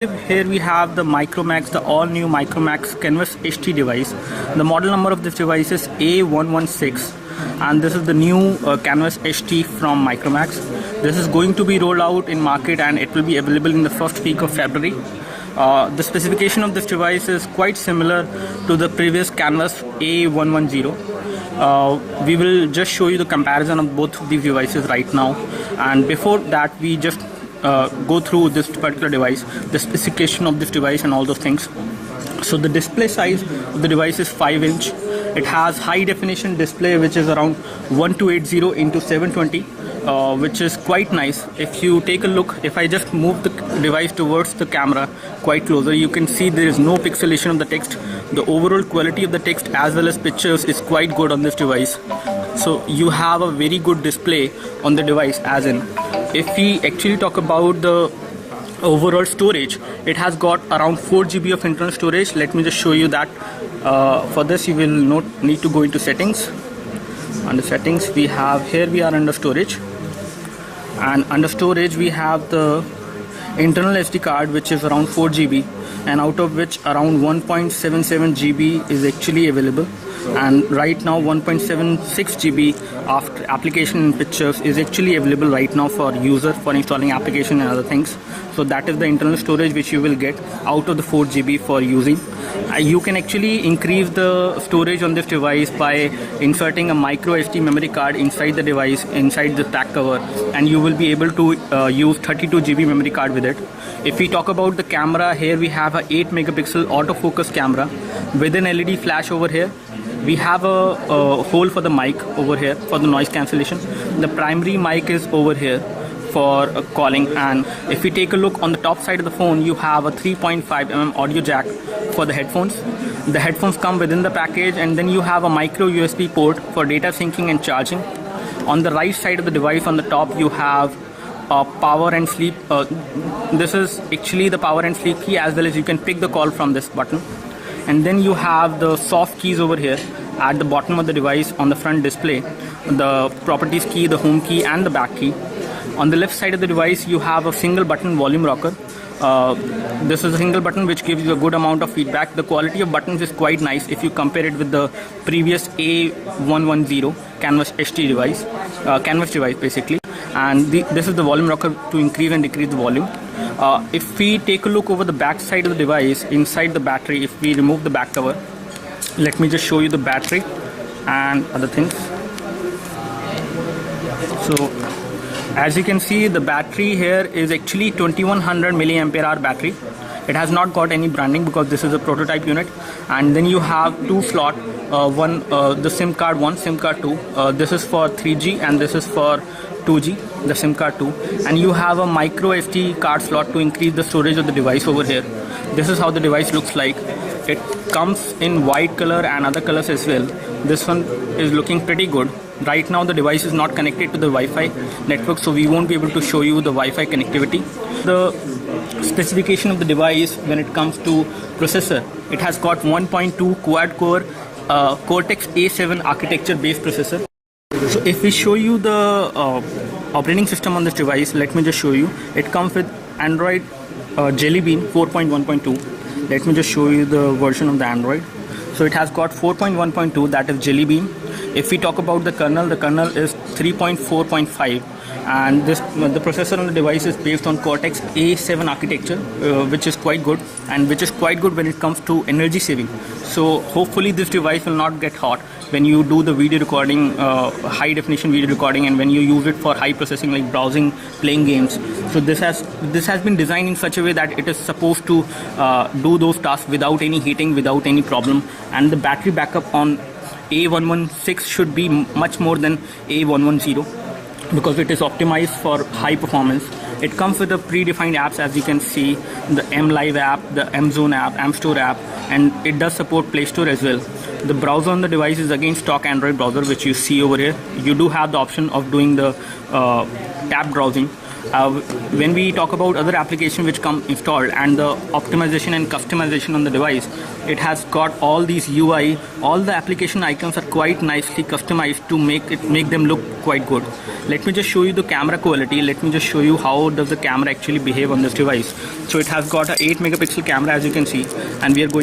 Here we have the Micromax, the all-new Micromax Canvas HT device. The model number of this device is A116, and this is the new Canvas HT from Micromax. This is going to be rolled out in market, and it will be available in the first week of February. The specification of this device is quite similar to the previous Canvas A110. We will just show you the comparison of both of these devices right now, and before that we just go through this particular device, the specification of this device and all those things. So the display size of the device is 5-inch. It has high definition display which is around 1280 into 720, which is quite nice. If you take a look, if I just move the device towards the camera quite closer, you can see there is no pixelation of the text. The overall quality of the text as well as pictures is quite good on this device. So you have a very good display on the device. As in, if we actually talk about the overall storage, it has got around 4 GB of internal storage. Let me just show you that. For this you will not need to go into settings. Under settings we have, here we are under storage, and under storage we have the internal SD card which is around 4 GB, and out of which around 1.77 GB is actually available, and right now 1.76 GB after application and pictures is actually available right now for user for installing application and other things. So that is the internal storage which you will get out of the 4 GB for using. You can actually increase the storage on this device by inserting a micro SD memory card inside the device, inside the back cover, and you will be able to use 32 GB memory card with it. If we talk about the camera, here we have a 8 megapixel autofocus camera with an LED flash over here. We have a hole for the mic over here for the noise cancellation. The primary mic is over here for calling, and if we take a look on the top side of the phone, you have a 3.5mm audio jack for the headphones. The headphones come within the package, and then you have a micro USB port for data syncing and charging. On the right side of the device on the top you have power and sleep. This is actually the power and sleep key, as well as you can pick the call from this button. And then you have the soft keys over here at the bottom of the device on the front display, the properties key, the home key and the back key. On the left side of the device you have a single button volume rocker. This is a single button which gives you a good amount of feedback. The quality of buttons is quite nice if you compare it with the previous A110 Canvas HT device, Canvas device basically. And this is the volume rocker to increase and decrease the volume. If we take a look over the back side of the device, inside the battery, if we remove the back cover, let me just show you the battery and other things. So as you can see, the battery here is actually 2100 milliampere hour battery. It has not got any branding because this is a prototype unit. And then you have two slot, one the SIM card 1, SIM card 2. This is for 3G and this is for 2G, the SIM card 2. And you have a micro SD card slot to increase the storage of the device over here. This is how the device looks like. It comes in white color and other colors as well. This one is looking pretty good. Right now the device is not connected to the Wi-Fi network, so we won't be able to show you the Wi-Fi connectivity. The specification of the device when it comes to processor, it has got 1.2 quad-core Cortex A7 architecture based processor. So if we show you the operating system on this device, let me just show you. It comes with Android Jelly Bean 4.1.2. Let me just show you the version of the Android. So it has got 4.1.2, that is Jelly Bean. If we talk about the kernel is 3.4.5, and the processor on the device is based on Cortex A7 architecture, which is quite good, and which is quite good when it comes to energy saving. So hopefully this device will not get hot when you do the video recording, high definition video recording, and when you use it for high processing like browsing, playing games. So this has been designed in such a way that it is supposed to do those tasks without any heating, without any problem. And the battery backup on A116 should be much more than A110 because it is optimized for high performance. It comes with a predefined apps, as you can see, the MLive app, the MZone app, MStore app, and it does support Play Store as well. The browser on the device is again stock Android browser, which you see over here. You do have the option of doing the tab browsing. When we talk about other applications which come installed and the optimization and customization on the device, it has got all these UI, all the application icons are quite nicely customized to make them look quite good. Let me just show you the camera quality. Let me just show you how does the camera actually behave on this device. So it has got a 8 megapixel camera, as you can see, and we are going